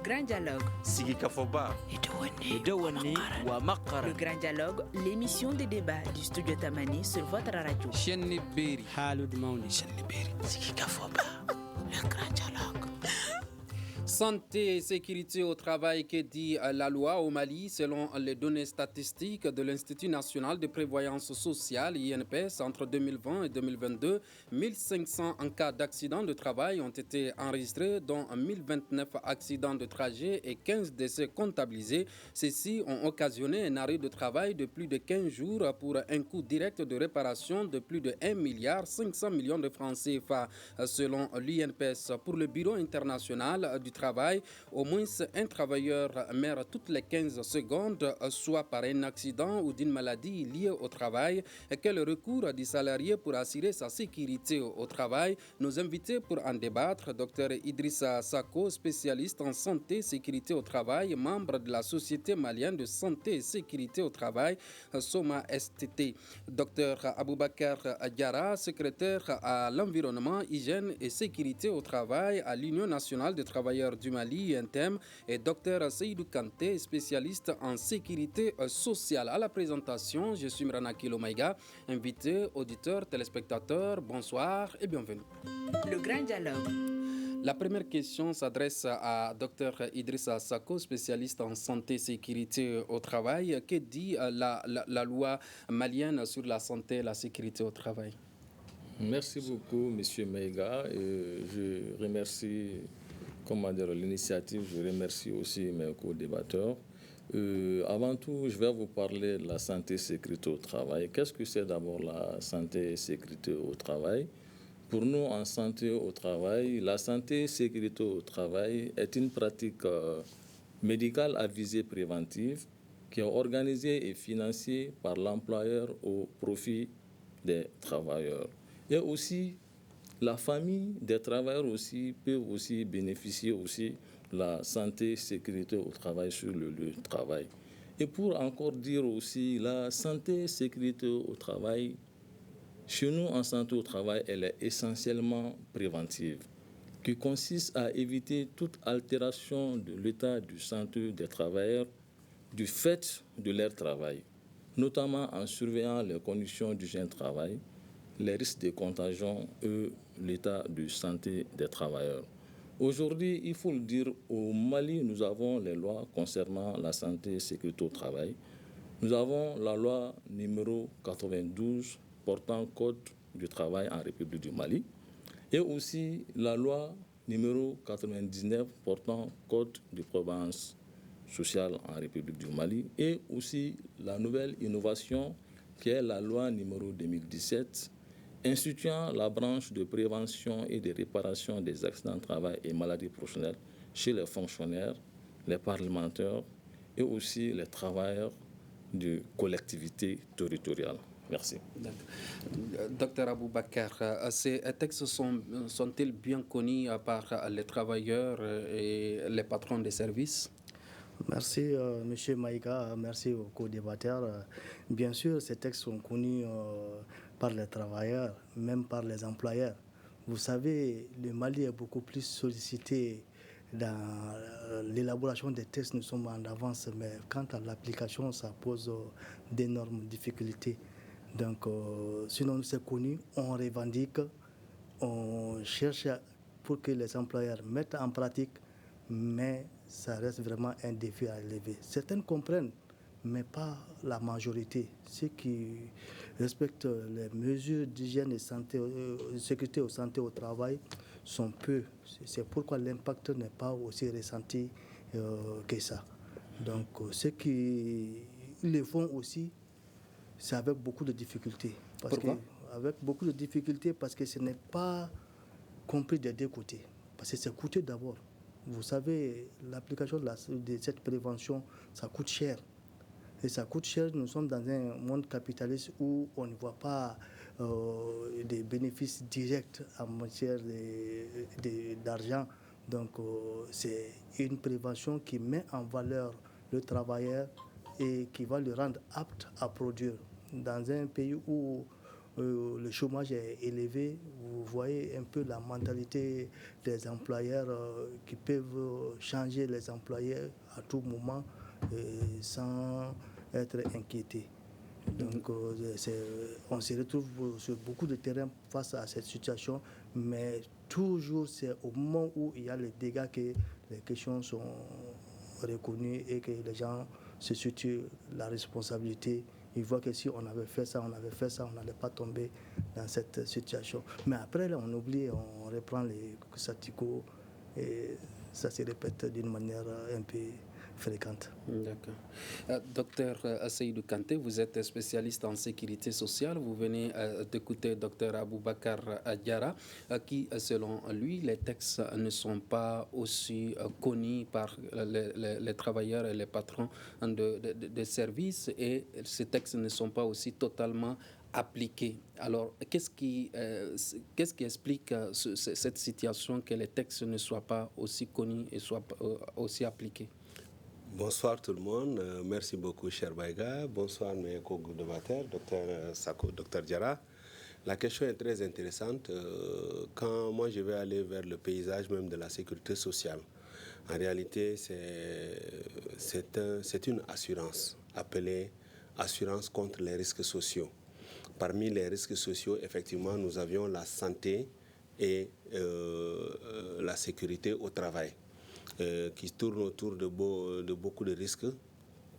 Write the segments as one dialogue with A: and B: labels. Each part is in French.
A: grand dialogue.
B: Sigika Foba.
A: Le grand dialogue, l'émission de débat du studio Tamani sur votre radio.
C: Sigika Foba. Le grand dialogue.
D: Santé et sécurité au travail, que dit la loi au Mali? Selon les données statistiques de l'Institut national de prévoyance sociale, INPS, entre 2020 et 2022, 1500 cas d'accidents de travail ont été enregistrés, dont 1029 accidents de trajet et 15 décès comptabilisés. Ceux-ci ont occasionné un arrêt de travail de plus de 15 jours pour un coût direct de réparation de plus de 1,5 milliard de francs CFA. Selon l'INPS, pour le Bureau international du travail, au moins un travailleur meurt toutes les 15 secondes, soit par un accident ou d'une maladie liée au travail. Quel recours du salarié pour assurer sa sécurité au travail? Nos invités pour en débattre, Dr Idrissa Sako, spécialiste en santé et sécurité au travail, membre de la Société malienne de santé et sécurité au travail, Soma STT. Dr Aboubakar Diarra, secrétaire à l'environnement, hygiène et sécurité au travail à l'Union nationale des travailleurs du Mali, UNTEM, et Dr Seydou Kanté, spécialiste en sécurité sociale. À la présentation, je suis Mrana Kilomaïga, invité, auditeurs, téléspectateurs, bonsoir et bienvenue.
A: Le grand dialogue.
D: La première question s'adresse à Dr Idrissa Sako, spécialiste en santé et sécurité au travail. Que dit la loi malienne sur la santé et la sécurité au travail?
E: Merci beaucoup, M. Maïga. Je remercie l'initiative. Je remercie aussi mes co-débatteurs. Avant tout, je vais vous parler de la santé et sécurité au travail. Qu'est-ce que c'est d'abord la santé et sécurité au travail? Pour nous, en santé au travail, la santé et sécurité au travail est une pratique médicale à visée préventive qui est organisée et financée par l'employeur au profit des travailleurs. Et aussi, la famille des travailleurs aussi peut aussi bénéficier aussi de la santé et sécurité au travail sur le lieu de travail. Et pour encore dire aussi, la santé et sécurité au travail, chez nous en santé au travail, elle est essentiellement préventive, qui consiste à éviter toute altération de l'état de santé des travailleurs du fait de leur travail, notamment en surveillant les conditions d'hygiène de travail, les risques de contagion et l'état de santé des travailleurs. Aujourd'hui, il faut le dire, au Mali, nous avons les lois concernant la santé et sécurité au travail. Nous avons la loi numéro 92 portant Code du travail en République du Mali et aussi la loi numéro 99 portant Code de prévoyance sociale en République du Mali et aussi la nouvelle innovation qui est la loi numéro 2017 instituant la branche de prévention et de réparation des accidents de travail et maladies professionnelles chez les fonctionnaires, les parlementaires et aussi les travailleurs de collectivités territoriales. Merci.
D: Docteur Aboubakar, ces textes sont-ils bien connus par les travailleurs et les patrons des services?
F: Merci, M. Maïga, merci aux co-débatteurs. Bien sûr, ces textes sont connus par les travailleurs, même par les employeurs. Vous savez, le Mali est beaucoup plus sollicité dans l'élaboration des textes. Nous sommes en avance, mais quant à l'application, ça pose d'énormes difficultés. Donc, sinon, c'est connu, on revendique, on cherche pour que les employeurs mettent en pratique, mais ça reste vraiment un défi à relever. Certains comprennent, mais pas la majorité. Ceux qui respectent les mesures d'hygiène et santé, sécurité ou santé au travail sont peu. C'est pourquoi l'impact n'est pas aussi ressenti que ça. Donc, ceux qui le font aussi, c'est avec beaucoup de difficultés. Avec beaucoup de difficultés parce que ce n'est pas compris des deux côtés. Parce que c'est coûteux d'abord. Vous savez, l'application de cette prévention, ça coûte cher. Et ça coûte cher. Nous sommes dans un monde capitaliste où on ne voit pas des bénéfices directs en matière d'argent. Donc, c'est une prévention qui met en valeur le travailleur et qui va le rendre apte à produire. Dans un pays où le chômage est élevé. Vous voyez un peu la mentalité des employeurs qui peuvent changer les employés à tout moment sans être inquiétés. Donc on se retrouve sur beaucoup de terrains face à cette situation, mais toujours c'est au moment où il y a les dégâts que les questions sont reconnues et que les gens se situent la responsabilité. Ils voient que si on avait fait ça, on n'allait pas tomber dans cette situation. Mais après, là, on oublie, on reprend les statistiques et ça se répète d'une manière un peu fréquente.
D: D'accord. Docteur Seydou Kanté, vous êtes spécialiste en sécurité sociale. Vous venez d'écouter docteur Aboubakar Diarra, qui, selon lui, les textes ne sont pas aussi connus par les travailleurs et les patrons de services, et ces textes ne sont pas aussi totalement appliqués. Alors, qu'est-ce qui explique cette situation, que les textes ne soient pas aussi connus et soient aussi appliqués?
C: Bonsoir tout le monde, merci beaucoup cher Baïga, bonsoir mes co-débatteurs, docteur Sako, docteur Diarra. La question est très intéressante. Quand moi je vais aller vers le paysage même de la sécurité sociale, en réalité c'est une assurance, appelée assurance contre les risques sociaux. Parmi les risques sociaux, effectivement, nous avions la santé et la sécurité au travail. Qui tourne autour de beaucoup de risques,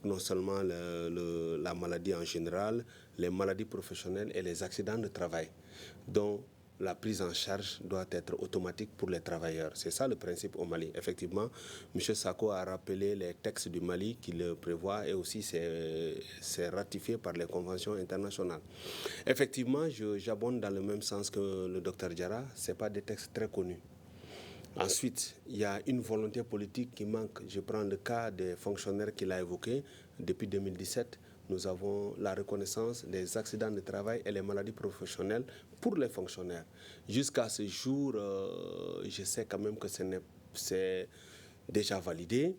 C: non seulement la maladie en général, les maladies professionnelles et les accidents de travail, dont la prise en charge doit être automatique pour les travailleurs. C'est ça le principe au Mali. Effectivement, M. Sako a rappelé les textes du Mali qui le prévoient et aussi c'est ratifié par les conventions internationales. Effectivement, j'abonde dans le même sens que le docteur Diarra, ce n'est pas des textes très connus. Ensuite, il y a une volonté politique qui manque. Je prends le cas des fonctionnaires qu'il a évoqués. Depuis 2017, nous avons la reconnaissance des accidents de travail et les maladies professionnelles pour les fonctionnaires. Jusqu'à ce jour, je sais quand même que c'est déjà validé.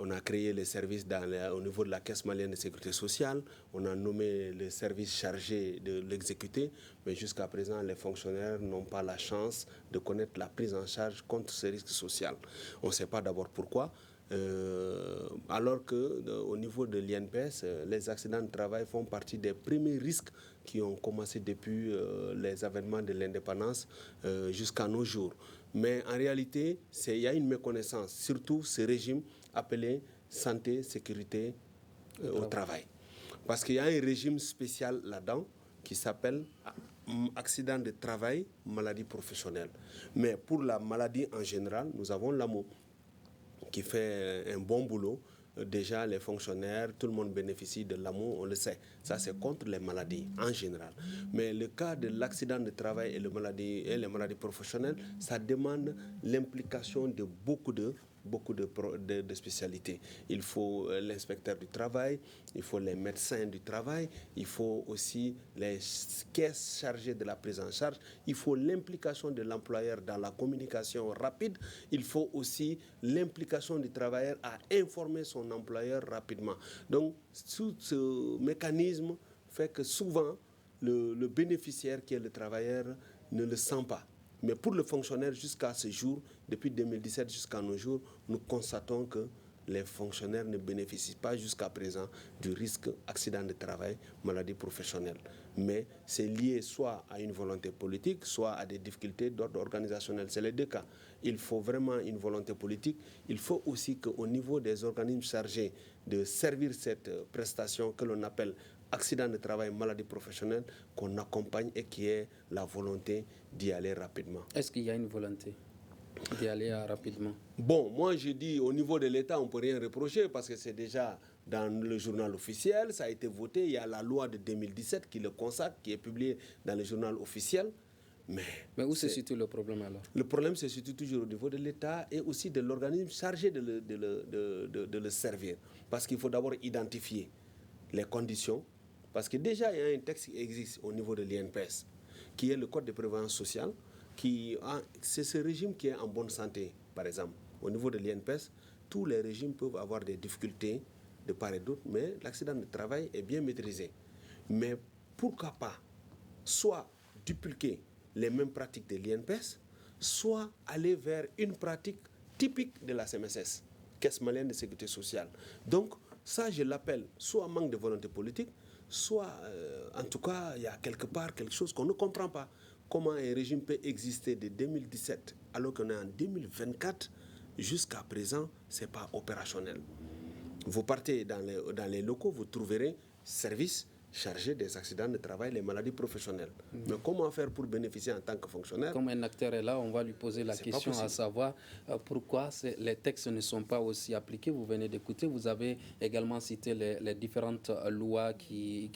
C: On a créé les services au niveau de la Caisse malienne de sécurité sociale. On a nommé les services chargés de l'exécuter. Mais jusqu'à présent, les fonctionnaires n'ont pas la chance de connaître la prise en charge contre ces risques sociaux. On ne sait pas d'abord pourquoi. Alors qu'au niveau de l'INPS, les accidents de travail font partie des premiers risques qui ont commencé depuis les avènements de l'indépendance jusqu'à nos jours. Mais en réalité, il y a une méconnaissance, surtout ce régime appelé santé, sécurité au travail. Parce qu'il y a un régime spécial là-dedans qui s'appelle accident de travail, maladie professionnelle. Mais pour la maladie en général, nous avons l'AMO qui fait un bon boulot. Déjà, les fonctionnaires, tout le monde bénéficie de l'AMO, on le sait. Ça, c'est contre les maladies en général. Mais le cas de l'accident de travail et les maladies professionnelles, ça demande l'implication de beaucoup de spécialités. Il faut l'inspecteur du travail, il faut les médecins du travail, il faut aussi les caisses chargées de la prise en charge, il faut l'implication de l'employeur dans la communication rapide, il faut aussi l'implication du travailleur à informer son employeur rapidement. Donc, tout ce mécanisme fait que souvent, le bénéficiaire qui est le travailleur ne le sent pas. Mais pour le fonctionnaire, jusqu'à ce jour, depuis 2017 jusqu'à nos jours, nous constatons que les fonctionnaires ne bénéficient pas jusqu'à présent du risque accident de travail, maladie professionnelle. Mais c'est lié soit à une volonté politique, soit à des difficultés d'ordre organisationnel. C'est les deux cas. Il faut vraiment une volonté politique. Il faut aussi qu'au niveau des organismes chargés de servir cette prestation que l'on appelle accident de travail, maladie professionnelle, qu'on accompagne et qui est la volonté d'y aller rapidement.
D: Est-ce qu'il y a une volonté d'y aller rapidement?
C: Bon, moi je dis au niveau de l'État, on ne peut rien reprocher parce que c'est déjà dans le journal officiel, ça a été voté, il y a la loi de 2017 qui le consacre, qui est publiée dans le journal officiel.
D: Mais où se situe le problème alors?
C: Le problème se situe toujours au niveau de l'État et aussi de l'organisme chargé de le servir. Parce qu'il faut d'abord identifier les conditions. Parce que déjà, il y a un texte qui existe au niveau de l'INPS, qui est le Code de prévoyance sociale. C'est ce régime qui est en bonne santé, par exemple. Au niveau de l'INPS, tous les régimes peuvent avoir des difficultés de part et d'autre, mais l'accident de travail est bien maîtrisé. Mais pourquoi pas soit dupliquer les mêmes pratiques de l'INPS, soit aller vers une pratique typique de la CMSS, Caisse malienne de sécurité sociale. Donc, ça, je l'appelle soit manque de volonté politique, soit, en tout cas, il y a quelque part quelque chose qu'on ne comprend pas. Comment un régime peut exister de 2017 alors qu'on est en 2024, jusqu'à présent, ce n'est pas opérationnel. Vous partez dans les locaux, vous trouverez services chargés des accidents de travail, les maladies professionnelles. Mais comment faire pour bénéficier en tant que fonctionnaire?
D: Comme un acteur est là, on va lui poser la question à savoir pourquoi les textes ne sont pas aussi appliqués. Vous venez d'écouter, vous avez également cité les différentes lois qui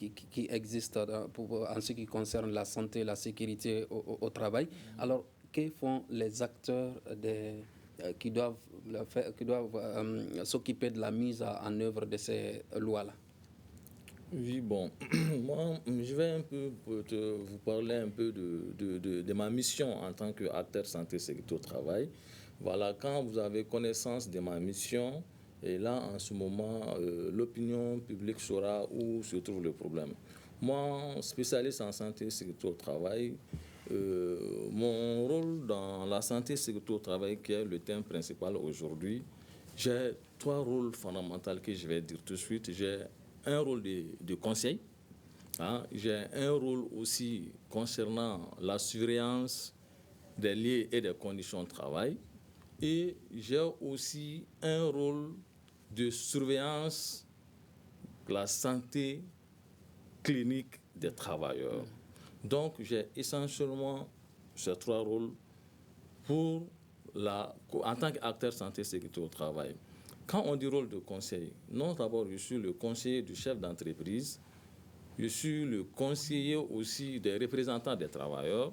D: existent en ce qui concerne la santé et la sécurité au travail. Alors, que font les acteurs qui doivent s'occuper de la mise en œuvre de ces lois-là?
E: Oui, bon, moi, je vais un peu vous parler un peu de ma mission en tant qu'acteur santé sécurité au travail. Voilà, quand vous avez connaissance de ma mission, et là, en ce moment, l'opinion publique saura où se trouve le problème. Moi, spécialiste en santé sécurité au travail, mon rôle dans la santé sécurité au travail, qui est le thème principal aujourd'hui, j'ai 3 rôles fondamentaux que je vais dire tout de suite. J'ai un rôle de conseil, j'ai un rôle aussi concernant la surveillance des lieux et des conditions de travail, et j'ai aussi un rôle de surveillance de la santé clinique des travailleurs. Donc j'ai essentiellement ces 3 rôles en tant qu'acteur santé sécurité au travail. Quand on dit rôle de conseil, non, d'abord, je suis le conseiller du chef d'entreprise, je suis le conseiller aussi des représentants des travailleurs,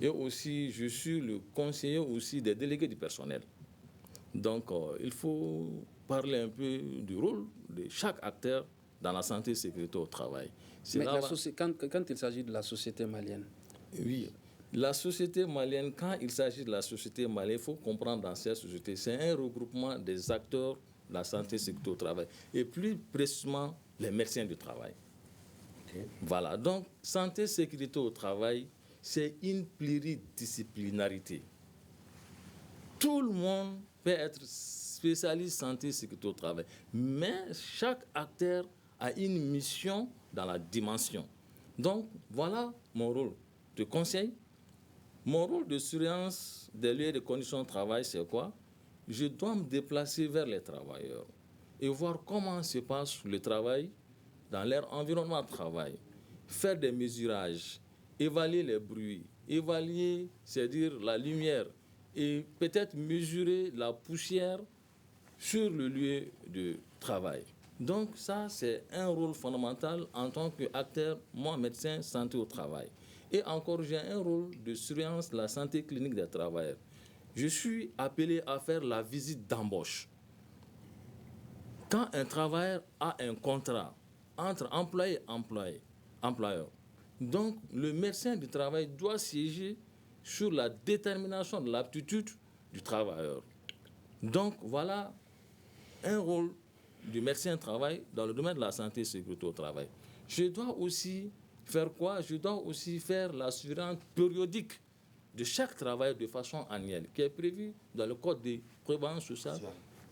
E: et aussi je suis le conseiller aussi des délégués du personnel. Donc, il faut parler un peu du rôle de chaque acteur dans la santé et sécurité au travail.
D: Mais quand il s'agit de la société malienne?
E: Oui. La société malienne, quand il s'agit de la société malienne, il faut comprendre dans cette société, c'est un regroupement des acteurs de la santé et sécurité au travail, et plus précisément les médecins du travail. Okay. Voilà, donc santé et sécurité au travail, c'est une pluridisciplinarité. Tout le monde peut être spécialiste santé et sécurité au travail, mais chaque acteur a une mission dans la dimension. Donc, voilà mon rôle de conseil. Mon rôle de surveillance des lieux et des conditions de travail, c'est quoi? Je dois me déplacer vers les travailleurs et voir comment se passe le travail dans leur environnement de travail. Faire des mesurages, évaluer les bruits, évaluer, c'est-à-dire la lumière, et peut-être mesurer la poussière sur le lieu de travail. Donc ça, c'est un rôle fondamental en tant qu'acteur, moi, médecin, santé au travail. Et encore, j'ai un rôle de surveillance de la santé clinique des travailleurs. Je suis appelé à faire la visite d'embauche. Quand un travailleur a un contrat entre employé et employeur, donc le médecin du travail doit siéger sur la détermination de l'aptitude du travailleur. Donc voilà un rôle du médecin du travail dans le domaine de la santé et sécurité au travail. Je dois aussi faire quoi? Je dois aussi faire la surveillance périodique de chaque travailleur de façon annuelle, qui est prévue dans le Code de prévoyance sociale.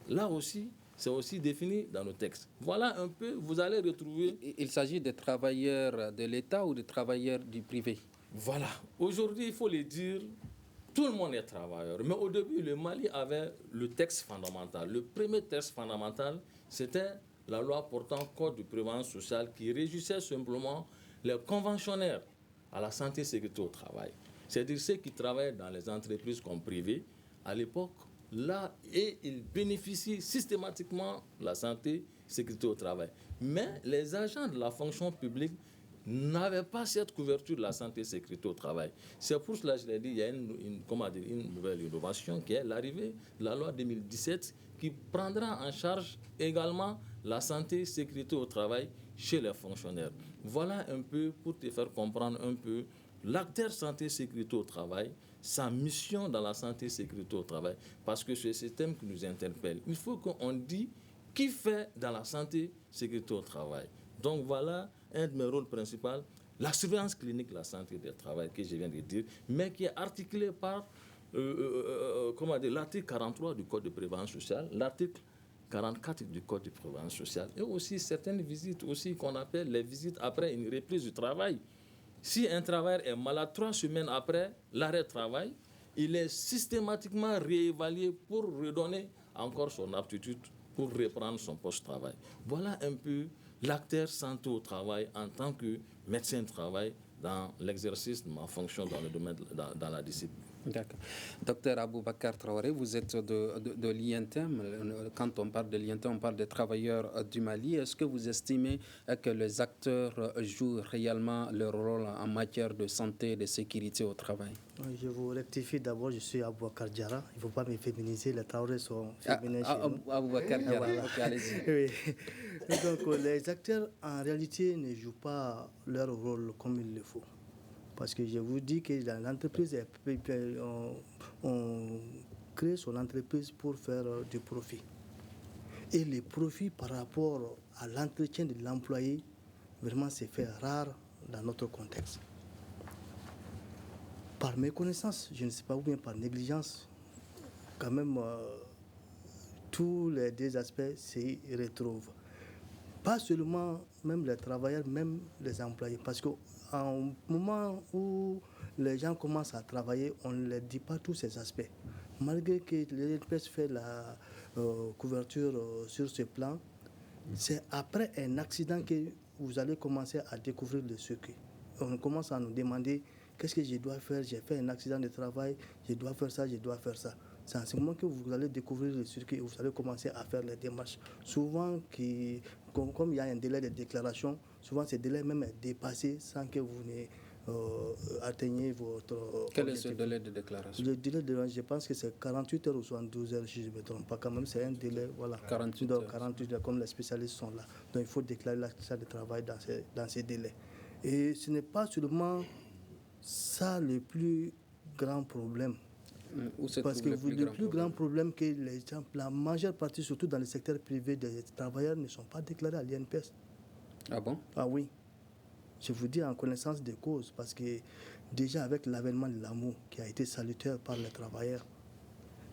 E: Là aussi, c'est aussi défini dans nos textes. Voilà un peu, vous allez retrouver...
D: Il s'agit des travailleurs de l'État ou des travailleurs du privé?
E: Voilà. Aujourd'hui, il faut le dire, tout le monde est travailleur. Mais au début, le Mali avait le texte fondamental. Le premier texte fondamental, c'était la loi portant Code de prévoyance sociale qui régissait simplement les conventionnaires à la santé et sécurité au travail. C'est-à-dire ceux qui travaillent dans les entreprises comme privées, à l'époque, là, et ils bénéficient systématiquement de la santé et sécurité au travail. Mais les agents de la fonction publique n'avaient pas cette couverture de la santé et sécurité au travail. C'est pour cela que je l'ai dit, il y a une nouvelle innovation qui est l'arrivée de la loi 2017 qui prendra en charge également la santé et sécurité au travail chez les fonctionnaires. Voilà un peu pour te faire comprendre un peu l'acteur santé et sécurité au travail, sa mission dans la santé et sécurité au travail, parce que c'est ce thème qui nous interpelle. Il faut qu'on dise qui fait dans la santé et sécurité au travail. Donc voilà un de mes rôles principaux, la surveillance clinique de la santé du travail que je viens de dire, mais qui est articulée par l'article 43 du Code de prévention sociale, l'article 44 du Code de prévention sociale, et aussi certaines visites aussi qu'on appelle les visites après une reprise du travail. Si un travailleur est malade 3 semaines après l'arrêt de travail, il est systématiquement réévalué pour redonner encore son aptitude pour reprendre son poste de travail. Voilà un peu l'acteur santé au travail en tant que médecin de travail dans l'exercice de ma fonction dans le domaine, dans la discipline.
D: D'accord. Docteur Aboubakar Traoré, vous êtes de l'INTEM. Quand on parle de l'INTEM, on parle des travailleurs du Mali. Est-ce que vous estimez que les acteurs jouent réellement leur rôle en matière de santé et de sécurité au travail?
F: Je vous rectifie d'abord, je suis Aboubakar Diarra. Il ne faut pas me féminiser, les Traoré sont féminins chez nous.
D: Aboubakar Diarra,
F: voilà.
D: ok, allez-y.
F: Oui. Donc les acteurs, en réalité, ne jouent pas leur rôle comme il le faut. Parce que je vous dis que dans l'entreprise, on crée son entreprise pour faire du profit. Et les profits par rapport à l'entretien de l'employé, vraiment, c'est fait rare dans notre contexte. Par méconnaissance, je ne sais pas, ou bien par négligence, quand même, tous les deux aspects s'y retrouvent. Pas seulement même les travailleurs, même les employés. Parce qu'au moment où les gens commencent à travailler, on ne leur dit pas tous ces aspects. Malgré que l'INPS fait la couverture sur ce plan, c'est après un accident que vous allez commencer à découvrir le circuit. On commence à nous demander qu'est-ce que je dois faire, j'ai fait un accident de travail, je dois faire ça, je dois faire ça. C'est en ce moment que vous allez découvrir le circuit et vous allez commencer à faire les démarches. Souvent, comme il y a un délai de déclaration, souvent ce délai même est dépassé sans que vous atteigniez votre...
D: Quel est ce délai de déclaration?
F: Le délai de je pense que c'est 48 heures ou 72 heures, si je ne me trompe pas. Quand même, c'est un délai, voilà.
D: 48
F: Donc,
D: heures.
F: 48 heures, comme les spécialistes sont là. Donc, il faut déclarer l'accident de travail dans ces délais. Et ce n'est pas seulement ça le plus grand problème. Parce que le plus grand problème que les gens, la majeure partie, surtout dans le secteur privé, des travailleurs ne sont pas déclarés à l'INPS.
D: Ah bon?
F: Ah oui. Je vous dis en connaissance de cause, parce que déjà avec l'avènement de l'amour qui a été salutaire par les travailleurs,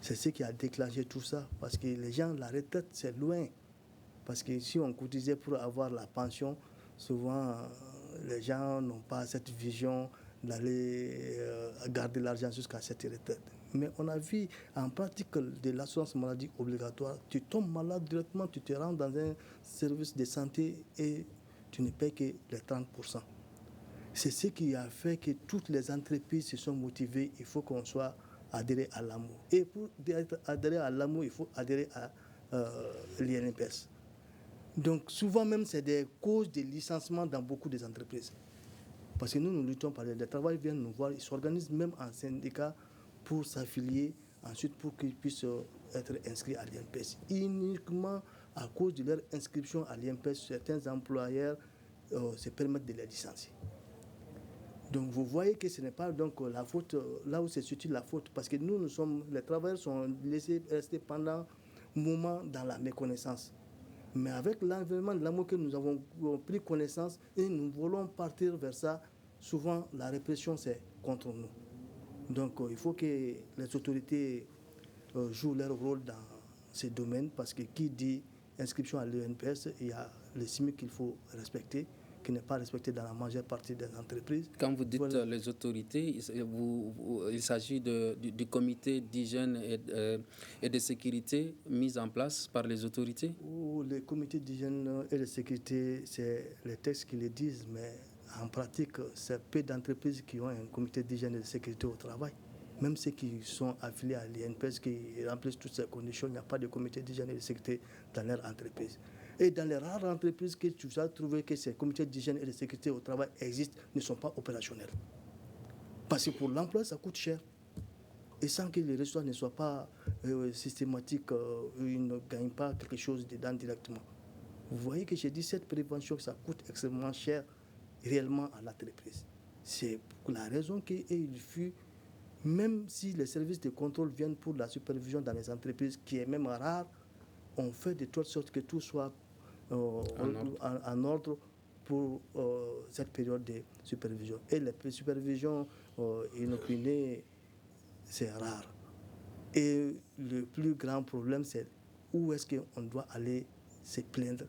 F: c'est ce qui a déclenché tout ça. Parce que les gens, la retraite, c'est loin. Parce que si on cotisait pour avoir la pension, souvent les gens n'ont pas cette vision d'aller garder l'argent jusqu'à cette retraite. Mais on a vu en pratique de l'assurance maladie obligatoire, tu tombes malade directement, tu te rends dans un service de santé et tu ne paies que les 30%. C'est ce qui a fait que toutes les entreprises se sont motivées, il faut qu'on soit adhéré à l'amour. Et pour adhérer à l'amour, il faut adhérer à l'INPS. Donc souvent même, c'est des causes de licenciement dans beaucoup des entreprises. Parce que nous luttons par les travailleurs viennent nous voir, ils s'organisent même en syndicat pour s'affilier, ensuite pour qu'ils puissent être inscrits à l'INPS. Uniquement à cause de leur inscription à l'INPS, certains employeurs se permettent de les licencier. Donc vous voyez que ce n'est pas donc la faute, là où se situe la faute, parce que les travailleurs sont laissés rester pendant un moment dans la méconnaissance. Mais avec l'environnement de l'amour que nous avons pris connaissance et nous voulons partir vers ça, souvent la répression c'est contre nous. Donc il faut que les autorités jouent leur rôle dans ces domaines, parce que qui dit inscription à l'INPS, il y a le SMIC qu'il faut respecter, qui n'est pas respecté dans la majeure partie des entreprises.
D: Quand vous dites les autorités, il s'agit du comité d'hygiène et de sécurité mis en place par les autorités? Le
F: comité d'hygiène et de sécurité, c'est les textes qui le disent, mais en pratique, c'est peu d'entreprises qui ont un comité d'hygiène et de sécurité au travail. Même ceux qui sont affiliés à l'INPS, qui remplissent toutes ces conditions, il n'y a pas de comité d'hygiène et de sécurité dans leur entreprise. Et dans les rares entreprises que tu as trouvé que ces comités d'hygiène et de sécurité au travail existent, ne sont pas opérationnels. Parce que pour l'emploi, ça coûte cher. Et sans que les résultats ne soient pas systématiques, ils ne gagnent pas quelque chose dedans directement. Vous voyez que j'ai dit cette prévention, ça coûte extrêmement cher réellement à l'entreprise. C'est pour la raison qu'il fut, même si les services de contrôle viennent pour la supervision dans les entreprises, qui est même rare, on fait de telle sorte que tout soit en ordre pour cette période de supervision. Et les supervisions inopinées, c'est rare. Et le plus grand problème, c'est où est-ce qu'on doit aller se plaindre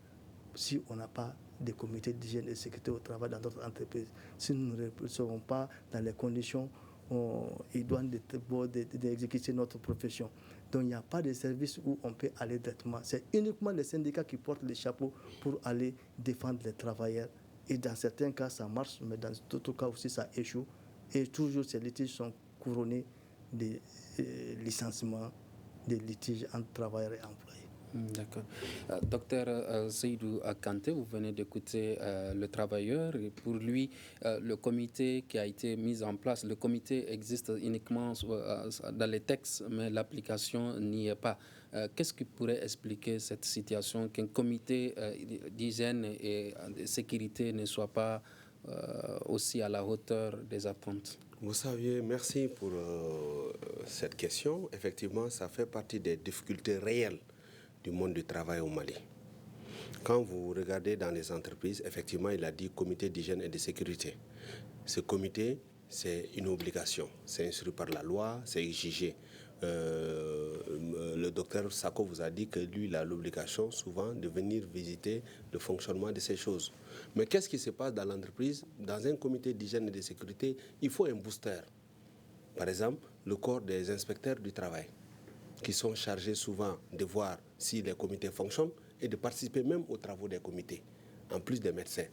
F: si on n'a pas de comités d'hygiène et de sécurité au travail dans notre entreprise. Si nous ne serons pas dans les conditions idoines d'exécuter notre profession. Donc il n'y a pas de service où on peut aller directement. C'est uniquement les syndicats qui portent les chapeaux pour aller défendre les travailleurs. Et dans certains cas, ça marche, mais dans d'autres cas aussi, ça échoue. Et toujours, ces litiges sont couronnés des licenciements, des litiges entre travailleurs et employés.
D: D'accord. Docteur Seydou Kanté, vous venez d'écouter le travailleur. Et pour lui, le comité qui a été mis en place, le comité existe uniquement dans les textes, mais l'application n'y est pas. Qu'est-ce qui pourrait expliquer cette situation qu'un comité d'hygiène et de sécurité ne soit pas aussi à la hauteur des attentes?
C: Vous savez, merci pour cette question. Effectivement, ça fait partie des difficultés réelles du monde du travail au Mali. Quand vous regardez dans les entreprises, effectivement, il a dit comité d'hygiène et de sécurité. Ce comité, c'est une obligation. C'est instruit par la loi, c'est exigé. Le docteur Sako vous a dit que lui, il a l'obligation souvent de venir visiter le fonctionnement de ces choses. Mais qu'est-ce qui se passe dans l'entreprise? Dans un comité d'hygiène et de sécurité, il faut un booster. Par exemple, le corps des inspecteurs du travail, qui sont chargés souvent de voir si les comités fonctionnent et de participer même aux travaux des comités, en plus des médecins.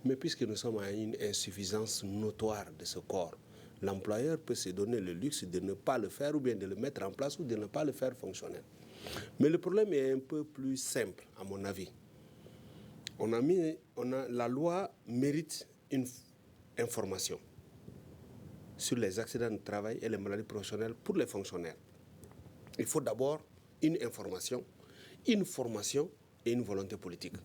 C: Mais puisque nous sommes à une insuffisance notoire de ce corps, l'employeur peut se donner le luxe de ne pas le faire ou bien de le mettre en place ou de ne pas le faire fonctionner. Mais le problème est un peu plus simple, à mon avis. La loi mérite une information sur les accidents de travail et les maladies professionnelles pour les fonctionnaires. Il faut d'abord une information, une formation et une volonté politique.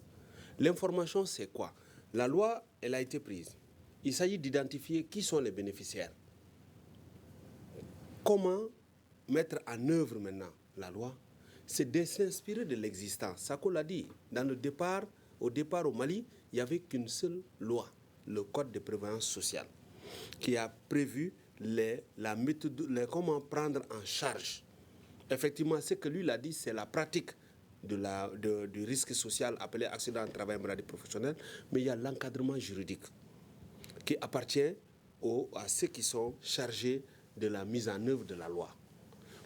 C: L'information, c'est quoi? La loi, elle a été prise. Il s'agit d'identifier qui sont les bénéficiaires. Comment mettre en œuvre maintenant la loi? C'est de s'inspirer de l'existant. Sako l'a dit, au départ au Mali, il n'y avait qu'une seule loi, le Code de prévoyance sociale, qui a prévu la méthode, comment prendre en charge. Effectivement, ce que lui l'a dit, c'est la pratique du risque social appelé accident de travail et maladie professionnelle, mais il y a l'encadrement juridique qui appartient à ceux qui sont chargés de la mise en œuvre de la loi.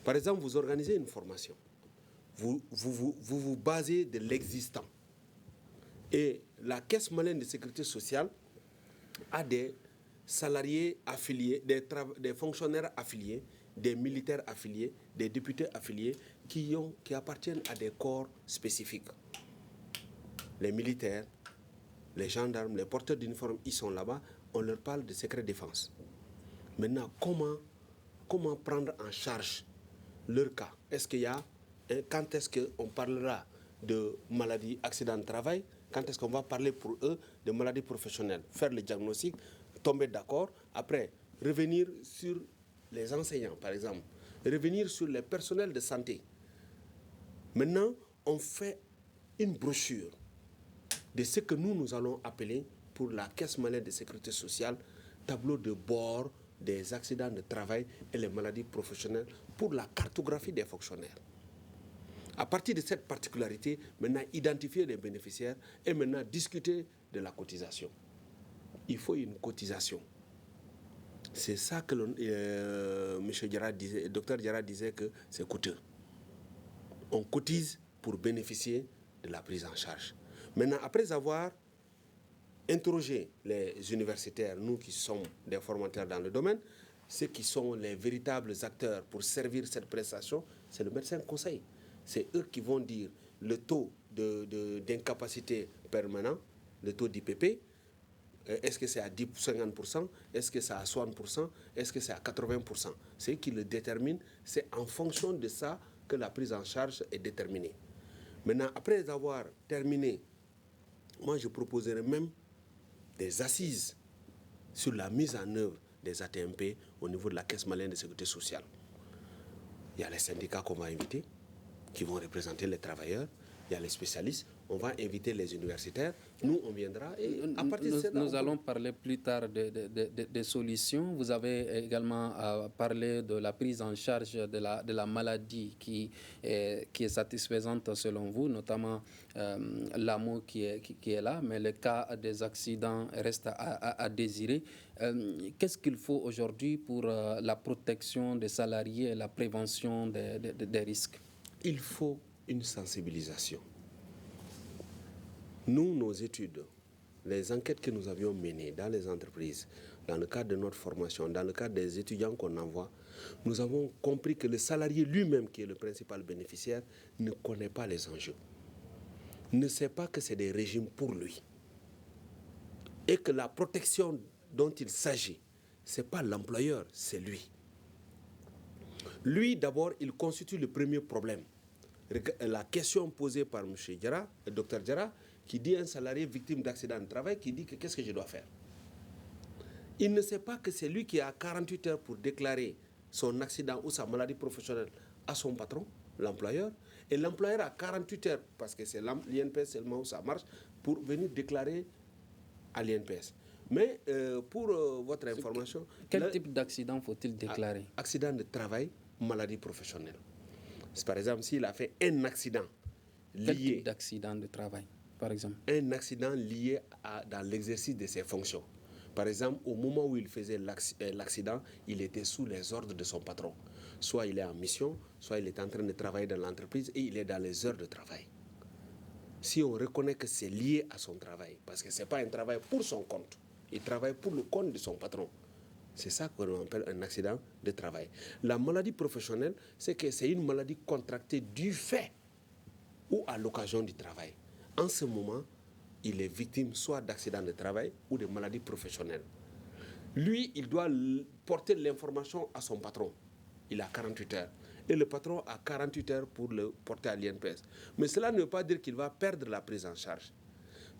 C: Par exemple, vous organisez une formation, vous basez de l'existant. Et la Caisse malienne de sécurité sociale a des salariés affiliés, des fonctionnaires affiliés, des militaires affiliés, des députés affiliés qui appartiennent à des corps spécifiques. Les militaires, les gendarmes, les porteurs d'uniformes, ils sont là-bas, on leur parle de secret défense. Maintenant, comment prendre en charge leur cas? Quand est-ce qu'on parlera de maladies, accidents de travail? Quand est-ce qu'on va parler pour eux de maladies professionnelles? Faire le diagnostic, tomber d'accord, après revenir sur les enseignants, par exemple, revenir sur les personnels de santé. Maintenant, on fait une brochure de ce que nous allons appeler, pour la Caisse malienne de sécurité sociale, tableau de bord des accidents de travail et les maladies professionnelles pour la cartographie des fonctionnaires. À partir de cette particularité, maintenant, identifier les bénéficiaires et maintenant discuter de la cotisation. Il faut une cotisation. C'est ça que Dr Diarra disait que c'est coûteux. On cotise pour bénéficier de la prise en charge. Maintenant, après avoir interrogé les universitaires, nous qui sommes des formateurs dans le domaine, ceux qui sont les véritables acteurs pour servir cette prestation, c'est le médecin conseil. C'est eux qui vont dire le taux d'incapacité permanent, le taux d'IPP. Est-ce que c'est à 50%? Est-ce que c'est à 60%? Est-ce que c'est à 80%? C'est eux qui le déterminent. C'est en fonction de ça que la prise en charge est déterminée. Maintenant, après avoir terminé, moi je proposerais même des assises sur la mise en œuvre des ATMP au niveau de la Caisse malienne de sécurité sociale. Il y a les syndicats qu'on va inviter, qui vont représenter les travailleurs. Il y a les spécialistes. on va inviter les universitaires, nous on viendra et à partir de ça,
D: nous allons parler plus tard des solutions. Vous avez également parlé de la prise en charge de la maladie qui est satisfaisante selon vous, notamment l'amour qui est là, mais le cas des accidents reste à désirer. Qu'est-ce qu'il faut aujourd'hui pour la protection des salariés et la prévention des risques?
C: Il faut une sensibilisation. Nous, nos études, les enquêtes que nous avions menées dans les entreprises, dans le cadre de notre formation, dans le cadre des étudiants qu'on envoie, nous avons compris que le salarié lui-même, qui est le principal bénéficiaire, ne connaît pas les enjeux, ne sait pas que c'est des régimes pour lui. Et que la protection dont il s'agit, ce n'est pas l'employeur, c'est lui. Lui, d'abord, il constitue le premier problème. La question posée par M. Diarra, le docteur Diarra, qui dit un salarié victime d'accident de travail, qui dit que qu'est-ce que je dois faire? Il ne sait pas que c'est lui qui a 48 heures pour déclarer son accident ou sa maladie professionnelle à son patron, l'employeur, et l'employeur a 48 heures, parce que c'est l'INPS seulement où ça marche, pour venir déclarer à l'INPS. Mais pour votre information...
D: Quel type d'accident faut-il déclarer?
C: Accident de travail, maladie professionnelle. Par exemple, s'il a fait un accident lié...
D: Quel type d'accident de travail, par exemple?
C: Un accident lié dans l'exercice de ses fonctions. Par exemple, au moment où il faisait l'accident, il était sous les ordres de son patron. Soit il est en mission, soit il est en train de travailler dans l'entreprise et il est dans les heures de travail. Si on reconnaît que c'est lié à son travail, parce que ce n'est pas un travail pour son compte, il travaille pour le compte de son patron. C'est ça qu'on appelle un accident de travail. La maladie professionnelle, c'est que c'est une maladie contractée du fait ou à l'occasion du travail. En ce moment, il est victime soit d'accidents de travail ou de maladies professionnelles. Lui, il doit porter l'information à son patron. Il a 48 heures. Et le patron a 48 heures pour le porter à l'INPS. Mais cela ne veut pas dire qu'il va perdre la prise en charge.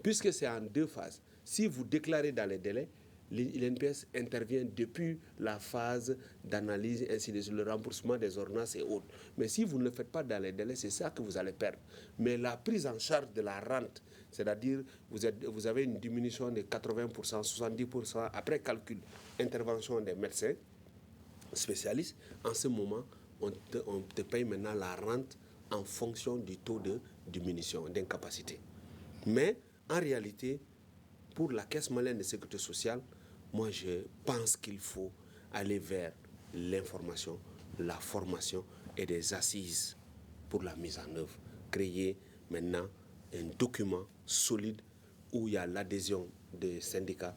C: Puisque c'est en deux phases. Si vous déclarez dans les délais, l'INPS intervient depuis la phase d'analyse, ainsi de suite, le remboursement des ordonnances et autres. Mais si vous ne le faites pas dans les délais, c'est ça que vous allez perdre. Mais la prise en charge de la rente, c'est-à-dire vous avez une diminution de 80%, 70%, après calcul, intervention des médecins spécialistes, en ce moment, on te paye maintenant la rente en fonction du taux de diminution, d'incapacité. Mais en réalité, pour la Caisse malienne de sécurité sociale, moi je pense qu'il faut aller vers l'information, la formation et des assises pour la mise en œuvre. Créer maintenant un document solide où il y a l'adhésion des syndicats,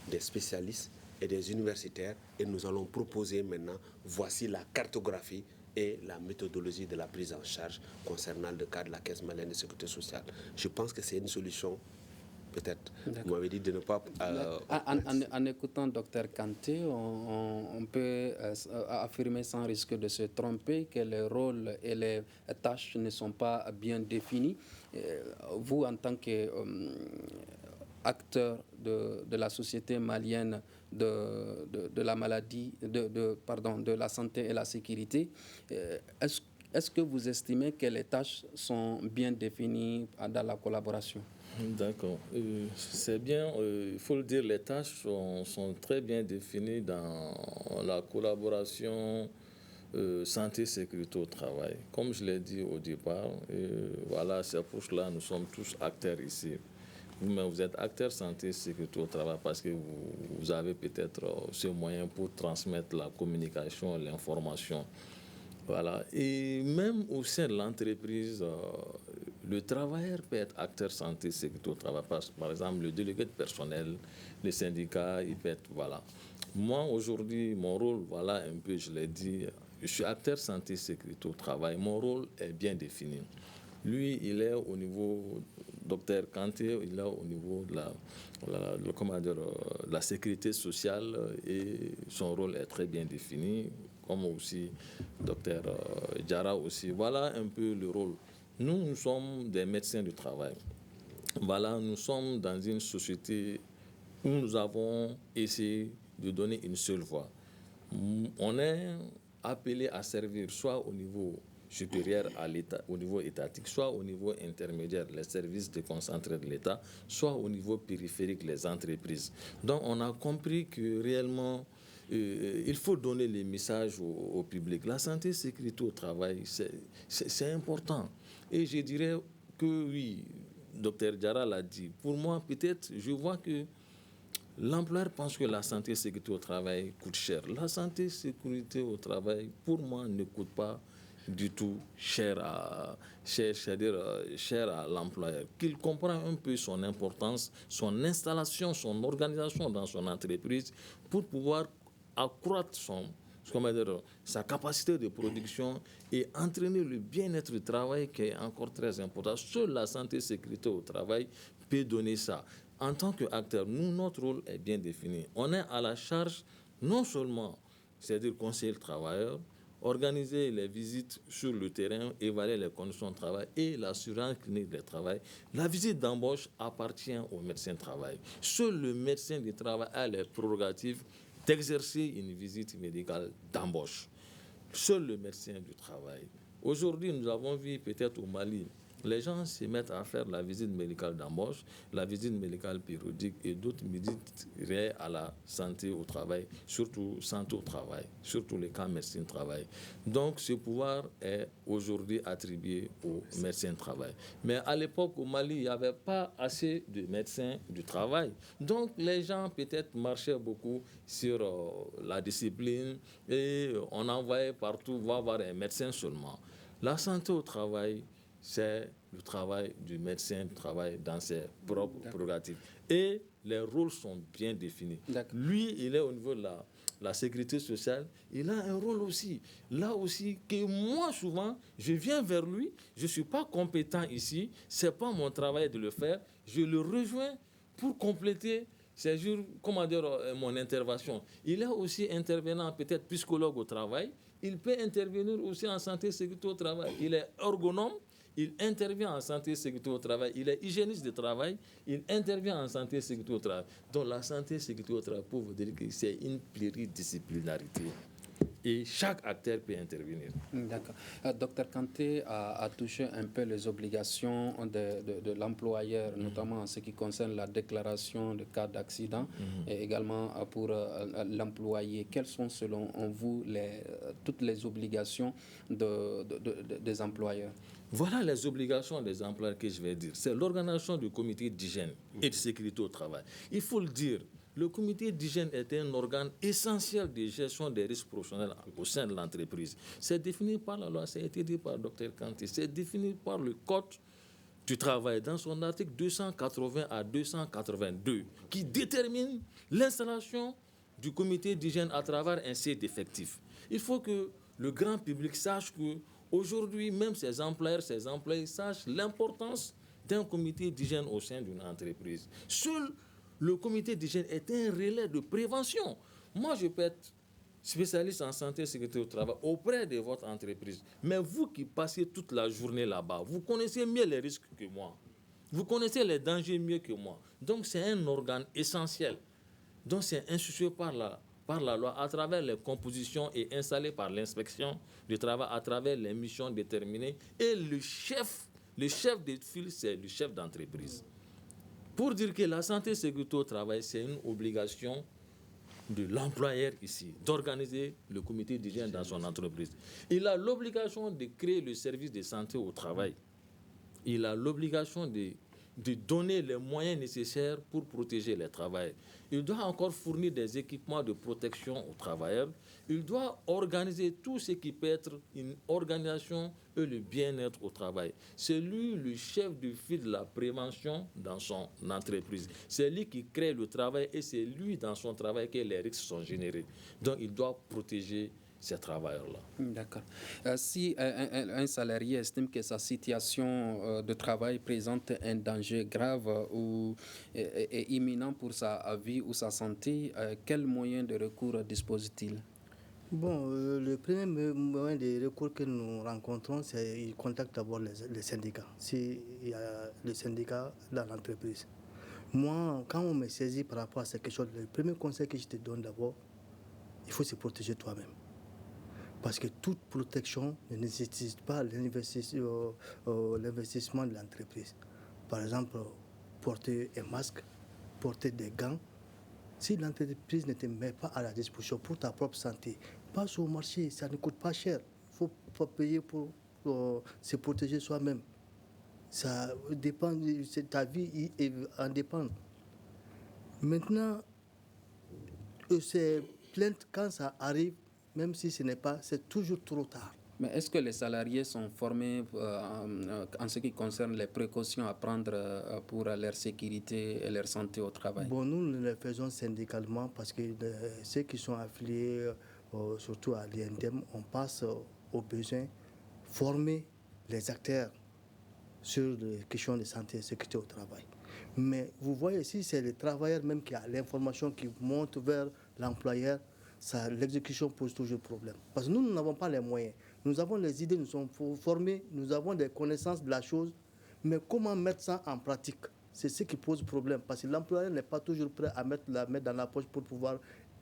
C: des spécialistes et des universitaires, et nous allons proposer maintenant, voici la cartographie et la méthodologie de la prise en charge concernant le cas de la Caisse malienne de sécurité sociale. Je pense que c'est une solution. Peut-être, vous m'avez dit de ne pas...
D: En écoutant Dr Kanté, on peut affirmer sans risque de se tromper que les rôles et les tâches ne sont pas bien définis. Vous, en tant qu'acteur de la société malienne de la maladie, de la santé et la sécurité, est-ce que vous estimez que les tâches sont bien définies dans la collaboration?
E: D'accord. C'est bien, il faut le dire, les tâches sont très bien définies dans la collaboration santé, sécurité au travail. Comme je l'ai dit au départ, voilà, c'est pour cela que nous sommes tous acteurs ici. Vous êtes acteur santé, sécurité au travail parce que vous avez peut-être ce moyen pour transmettre la communication, l'information. Voilà. Et même au sein de l'entreprise, le travailleur peut être acteur santé, sécurité au travail. Par exemple, le délégué de personnel, les syndicats, il peut être, voilà. Moi, aujourd'hui, mon rôle, voilà un peu, je l'ai dit, je suis acteur santé, sécurité au travail. Mon rôle est bien défini. Lui, il est au niveau, docteur Kanté, il est au niveau de la sécurité sociale et son rôle est très bien défini, comme aussi docteur Diarra aussi. Voilà un peu le rôle. Nous sommes des médecins du travail. Voilà, nous sommes dans une société où nous avons essayé de donner une seule voix. On est appelé à servir soit au niveau supérieur à l'État, au niveau étatique, soit au niveau intermédiaire, les services déconcentrés de l'État, soit au niveau périphérique, les entreprises. Donc on a compris que réellement, il faut donner les messages au public. La santé et sécurité au travail, c'est important. Et je dirais que oui, Dr Diarra l'a dit. Pour moi, peut-être, je vois que l'employeur pense que la santé et sécurité au travail coûte cher. La santé et sécurité au travail, pour moi, ne coûte pas du tout cher à l'employeur. Qu'il comprenne un peu son importance, son installation, son organisation dans son entreprise pour pouvoir accroître sa capacité de production et entraîner le bien-être du travail qui est encore très important. Seule la santé et sécurité au travail peut donner ça. En tant qu'acteur, nous, notre rôle est bien défini. On est à la charge non seulement, c'est-à-dire conseiller le travailleur, organiser les visites sur le terrain, évaluer les conditions de travail et l'assurance clinique de travail. La visite d'embauche appartient au médecin du travail. Seul le médecin du travail a les prérogatives d'exercer une visite médicale d'embauche. Seul le médecin du travail. Aujourd'hui, nous avons vu peut-être au Mali, les gens se mettent à faire la visite médicale d'embauche, la visite médicale périodique et d'autres visites liées à la santé au travail, surtout santé au travail, surtout les cas médecine du travail. Donc ce pouvoir est aujourd'hui attribué aux médecins du travail. Mais à l'époque au Mali, il n'y avait pas assez de médecins du travail. Donc les gens peut-être marchaient beaucoup sur la discipline et on envoyait partout voir un médecin seulement. La santé au travail, c'est le travail du médecin du travail dans ses propres prérogatives. Et les rôles sont bien définis. Lui, il est au niveau de la sécurité sociale, il a un rôle aussi. Là aussi, que moi, souvent, je viens vers lui, je ne suis pas compétent ici, ce n'est pas mon travail de le faire, je le rejoins pour compléter mon intervention. Il est aussi intervenant, peut-être psychologue au travail, il peut intervenir aussi en santé et sécurité au travail. Il est ergonome, il intervient en santé et sécurité au travail, il est hygiéniste de travail, il intervient en santé et sécurité au travail. Donc la santé et sécurité au travail, pour vous dire que c'est une pluridisciplinarité. Et chaque acteur peut intervenir.
D: D'accord. Docteur Kanté a touché un peu les obligations de l'employeur, notamment en ce qui concerne la déclaration de cas d'accident et également pour l'employé. Quelles sont selon vous toutes les obligations des employeurs?
E: Voilà les obligations des employeurs que je vais dire. C'est l'organisation du comité d'hygiène et de sécurité au travail. Il faut le dire. Le comité d'hygiène est un organe essentiel de gestion des risques professionnels au sein de l'entreprise. C'est défini par la loi, ça a été dit par le Dr Kanté, c'est défini par le Code du travail dans son article 280 à 282 qui détermine l'installation du comité d'hygiène à travers un set d'effectifs. Il faut que le grand public sache que aujourd'hui, même ses employeurs, ses employés sachent l'importance d'un comité d'hygiène au sein d'une entreprise. Seul le comité d'hygiène est un relais de prévention. Moi, je peux être spécialiste en santé et sécurité au travail auprès de votre entreprise. Mais vous qui passez toute la journée là-bas, vous connaissez mieux les risques que moi. Vous connaissez les dangers mieux que moi. Donc, c'est un organe essentiel. Donc, c'est institué par la loi à travers les compositions et installé par l'inspection du travail à travers les missions déterminées. Et le chef de file, c'est le chef d'entreprise. Pour dire que la santé et sécurité au travail, c'est une obligation de l'employeur ici, d'organiser le comité d'hygiène dans son entreprise. Il a l'obligation de créer le service de santé au travail. Il a l'obligation de donner les moyens nécessaires pour protéger les travailleurs. Il doit encore fournir des équipements de protection aux travailleurs. Il doit organiser tout ce qui peut être une organisation et le bien-être au travail. C'est lui le chef de file de la prévention dans son entreprise. C'est lui qui crée le travail et c'est lui dans son travail que les risques sont générés. Donc il doit protéger ces travailleurs-là.
D: D'accord. Si un salarié estime que sa situation de travail présente un danger grave ou est imminent pour sa vie ou sa santé, quel moyen de recours dispose-t-il?
F: Bon, le premier moyen de recours que nous rencontrons, c'est qu'il contacte d'abord les syndicats, s'il y a le syndicat dans l'entreprise. Moi, quand on me saisit par rapport à quelque chose, le premier conseil que je te donne d'abord, il faut se protéger toi-même. Parce que toute protection ne nécessite pas l'investissement de l'entreprise. Par exemple, porter un masque, porter des gants. Si l'entreprise ne te met pas à la disposition pour ta propre santé, passe au marché, ça ne coûte pas cher. Il faut pas payer pour se protéger soi-même. Ça dépend, ta vie en dépend. Maintenant, ces plaintes, quand ça arrive, même si ce n'est pas, c'est toujours trop tard.
D: Mais est-ce que les salariés sont formés en ce qui concerne les précautions à prendre pour leur sécurité et leur santé au travail?
F: Bon, nous le faisons syndicalement parce que ceux qui sont affiliés, surtout à l'INDEM, on passe aux besoins, former les acteurs sur les questions de santé et sécurité au travail. Mais vous voyez ici, c'est le travailleur même qui a l'information qui monte vers l'employeur. L'exécution pose toujours problème. Parce que nous n'avons pas les moyens. Nous avons les idées, nous sommes formés, nous avons des connaissances de la chose, mais comment mettre ça en pratique? C'est ce qui pose problème, parce que l'employeur n'est pas toujours prêt à mettre dans la poche pour pouvoir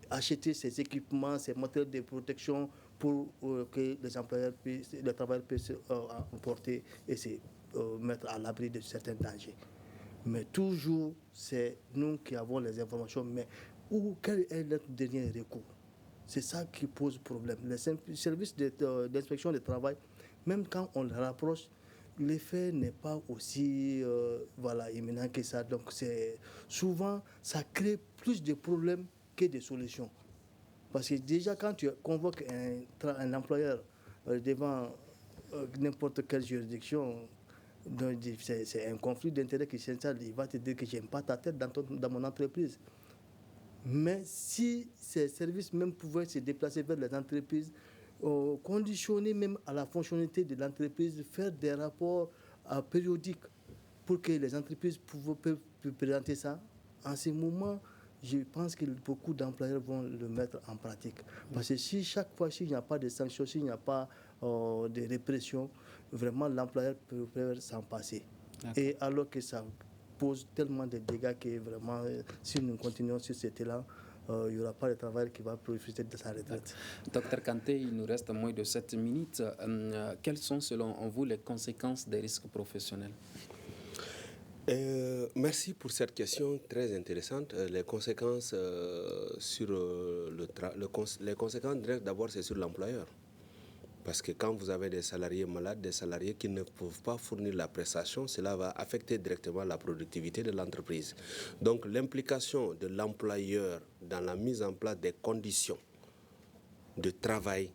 F: acheter ces équipements, ces matériels de protection pour que les travailleurs puissent emporter et se mettre à l'abri de certains dangers. Mais toujours, c'est nous qui avons les informations, mais quel est notre dernier recours? C'est ça qui pose problème. Les services d'inspection du travail, même quand on les rapproche, l'effet n'est pas aussi imminent que ça. Donc souvent, ça crée plus de problèmes que de solutions. Parce que déjà, quand tu convoques un employeur devant n'importe quelle juridiction, c'est un conflit d'intérêts qui s'installe. Il va te dire que je n'aime pas ta tête dans mon entreprise. Mais si ces services même pouvaient se déplacer vers les entreprises, conditionner même à la fonctionnalité de l'entreprise, faire des rapports périodiques pour que les entreprises peuvent présenter ça, en ce moment, je pense que beaucoup d'employeurs vont le mettre en pratique. Parce que si chaque fois, s'il n'y a pas de sanctions, s'il n'y a pas de répression, vraiment l'employeur peut s'en passer. D'accord. Et alors que ça pose tellement de dégâts que vraiment, si nous continuons sur cet élan, il n'y aura pas de travail qui va profiter de sa retraite.
D: Docteur Kanté, il nous reste moins de 7 minutes. Quelles sont selon vous les conséquences des risques professionnels?
C: Merci pour cette question très intéressante. Les conséquences les conséquences directes, d'abord, c'est sur l'employeur. Parce que quand vous avez des salariés malades, des salariés qui ne peuvent pas fournir la prestation, cela va affecter directement la productivité de l'entreprise. Donc l'implication de l'employeur dans la mise en place des conditions de travail,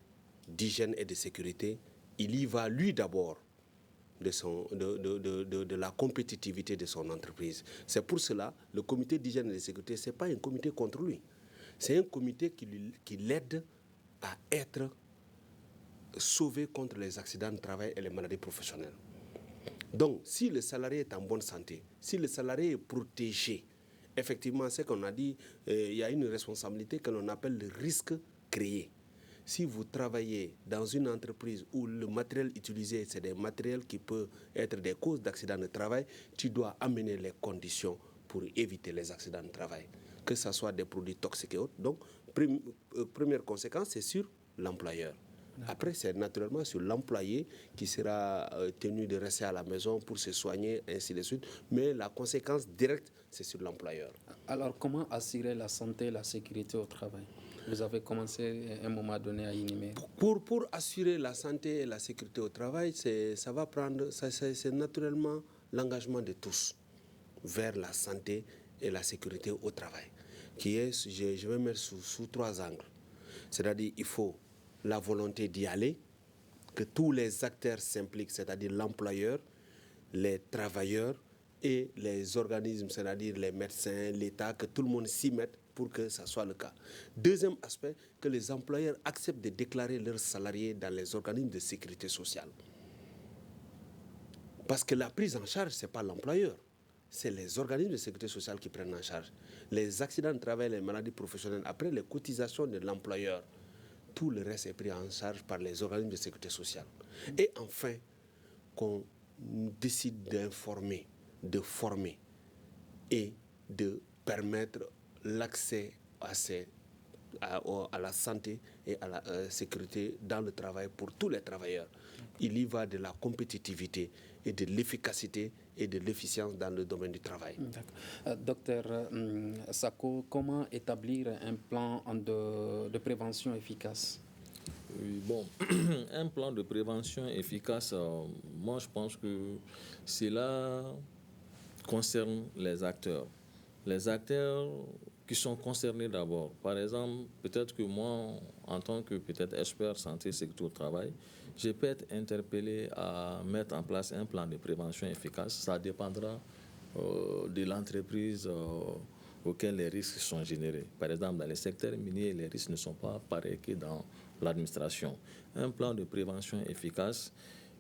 C: d'hygiène et de sécurité, il y va lui d'abord de la compétitivité de son entreprise. C'est pour cela le comité d'hygiène et de sécurité, ce n'est pas un comité contre lui. C'est un comité qui l'aide à être sauvé contre les accidents de travail et les maladies professionnelles. Donc, si le salarié est en bonne santé, si le salarié est protégé, effectivement, c'est qu'on a dit, il y a une responsabilité que l'on appelle le risque créé. Si vous travaillez dans une entreprise où le matériel utilisé, c'est des matériels qui peuvent être des causes d'accidents de travail, tu dois amener les conditions pour éviter les accidents de travail, que ce soit des produits toxiques et autres. Donc, première conséquence, c'est sur l'employeur. Après, c'est naturellement sur l'employé qui sera tenu de rester à la maison pour se soigner, ainsi de suite. Mais la conséquence directe, c'est sur l'employeur. Alors,
D: comment assurer la santé et la sécurité au travail? Vous avez commencé à un moment donné à énumérer.
C: Pour assurer la santé et la sécurité au travail, c'est naturellement l'engagement de tous vers la santé et la sécurité au travail. Qui est, je vais mettre sous 3 angles. C'est-à-dire il faut la volonté d'y aller, que tous les acteurs s'impliquent, c'est-à-dire l'employeur, les travailleurs et les organismes, c'est-à-dire les médecins, l'État, que tout le monde s'y mette pour que ça soit le cas. Deuxième aspect, que les employeurs acceptent de déclarer leurs salariés dans les organismes de sécurité sociale. Parce que la prise en charge, ce n'est pas l'employeur, c'est les organismes de sécurité sociale qui prennent en charge. Les accidents de travail, les maladies professionnelles, après les cotisations de l'employeur, tout le reste est pris en charge par les organismes de sécurité sociale. Et enfin, qu'on décide d'informer, de former et de permettre l'accès à ces à la santé et à la sécurité dans le travail pour tous les travailleurs. Il y va de la compétitivité et de l'efficacité et de l'efficience dans le domaine du travail.
D: Docteur Sako, comment établir un plan de prévention efficace?
E: Oui, bon, un plan de prévention efficace, moi je pense que cela concerne les acteurs. Les acteurs qui sont concernés d'abord. Par exemple, peut-être que moi, en tant que peut-être expert santé, sécurité au travail, je peux être interpellé à mettre en place un plan de prévention efficace. Ça dépendra de l'entreprise auquel les risques sont générés. Par exemple, dans les secteurs miniers, les risques ne sont pas pareils que dans l'administration. Un plan de prévention efficace,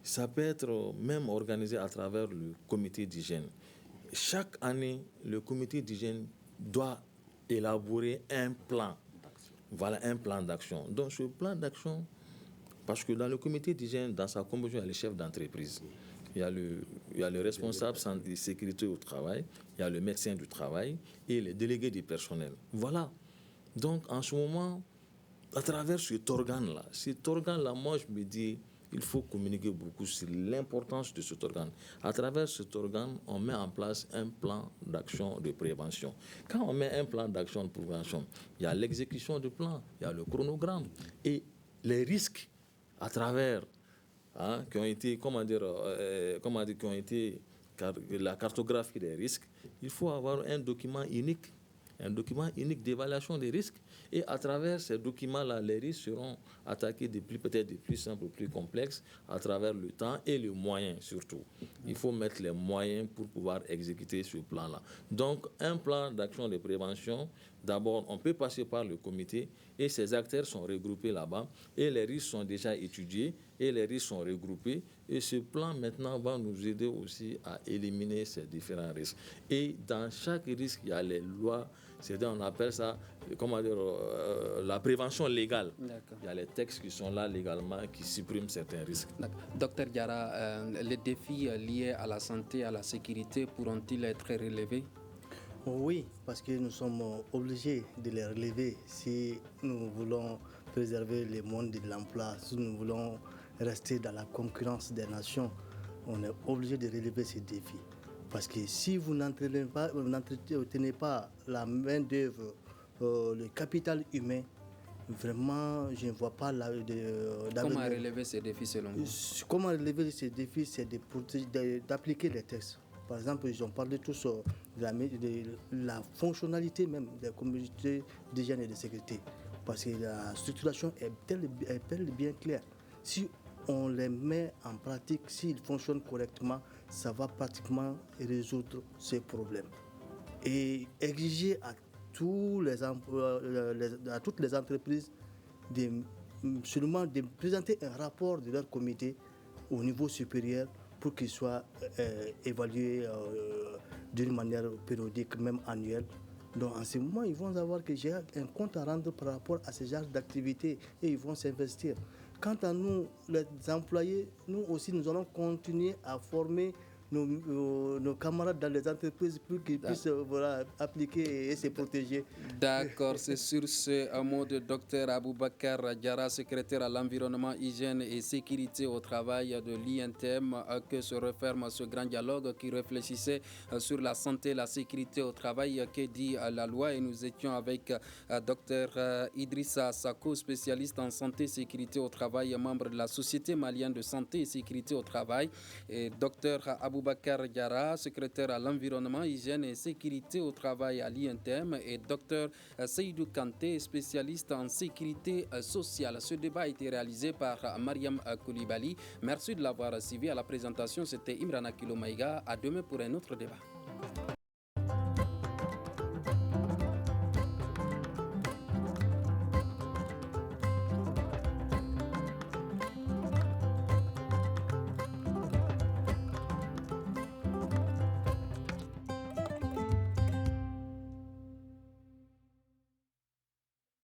E: ça peut être même organisé à travers le comité d'hygiène. Chaque année, le comité d'hygiène doit élaborer un plan. Voilà, un plan d'action. Donc, ce plan d'action, parce que dans le comité d'hygiène, dans sa composition, il y a le chef d'entreprise. Il y a le responsable de sécurité au travail, il y a le médecin du travail et les délégués du personnel. Voilà. Donc, en ce moment, à travers cet organe-là, moi, je me dis, il faut communiquer beaucoup sur l'importance de cet organe. À travers cet organe, on met en place un plan d'action de prévention. Quand on met un plan d'action de prévention, il y a l'exécution du plan, il y a le chronogramme et les risques à travers qui ont été, la cartographie des risques. Il faut avoir un document unique d'évaluation des risques. Et à travers ces documents-là, les risques seront attaqués peut-être des plus simples, plus complexes, à travers le temps et les moyens surtout. Il faut mettre les moyens pour pouvoir exécuter ce plan-là. Donc, un plan d'action de prévention, d'abord, on peut passer par le comité et ces acteurs sont regroupés là-bas et les risques sont déjà étudiés et les risques sont regroupés. Et ce plan, maintenant, va nous aider aussi à éliminer ces différents risques. Et dans chaque risque, il y a les lois. C'est-à-dire, on appelle ça, la prévention légale.
D: D'accord.
E: Il y a les textes qui sont là légalement qui suppriment certains risques.
D: Docteur Diarra, les défis liés à la santé et à la sécurité pourront-ils être relevés?
F: Oui, parce que nous sommes obligés de les relever si nous voulons préserver le monde de l'emploi, si nous voulons rester dans la concurrence des nations. On est obligé de relever ces défis. Parce que si vous n'entretenez pas la main-d'œuvre, le capital humain, vraiment, je ne vois pas
D: Comment relever ces défis selon vous?
F: Comment relever ces défis, c'est d'appliquer les textes. Par exemple, ils ont parlé tous de la fonctionnalité même des communautés d'hygiène et de sécurité. Parce que la structuration est bien claire. Si on les met en pratique, s'ils fonctionnent correctement, ça va pratiquement résoudre ces problèmes. Et exiger à toutes les entreprises seulement de présenter un rapport de leur comité au niveau supérieur pour qu'il soit évalué d'une manière périodique, même annuelle. Donc en ce moment, ils vont avoir que j'ai un compte à rendre par rapport à ce genre d'activité et ils vont s'investir. Quant à nous, les employés, nous aussi, nous allons continuer à former nos camarades dans les entreprises pour qu'ils puissent appliquer et se protéger.
D: D'accord, c'est sur ce mot de Dr Aboubakar Diarra, secrétaire à l'environnement, hygiène et sécurité au travail de l'INTM, que se referme ce grand dialogue qui réfléchissait sur la santé et la sécurité au travail que dit la loi. Et nous étions avec Dr Idrissa Sako, spécialiste en santé et sécurité au travail, membre de la Société malienne de santé et sécurité au travail, et Dr Aboubakar Diarra, secrétaire à l'environnement, hygiène et sécurité au travail à l'INTM, et Dr Seydou Kanté, spécialiste en sécurité sociale. Ce débat a été réalisé par Mariam Koulibaly. Merci de l'avoir suivi. À la présentation, c'était Imrana Kilomaïga. À demain pour un autre débat.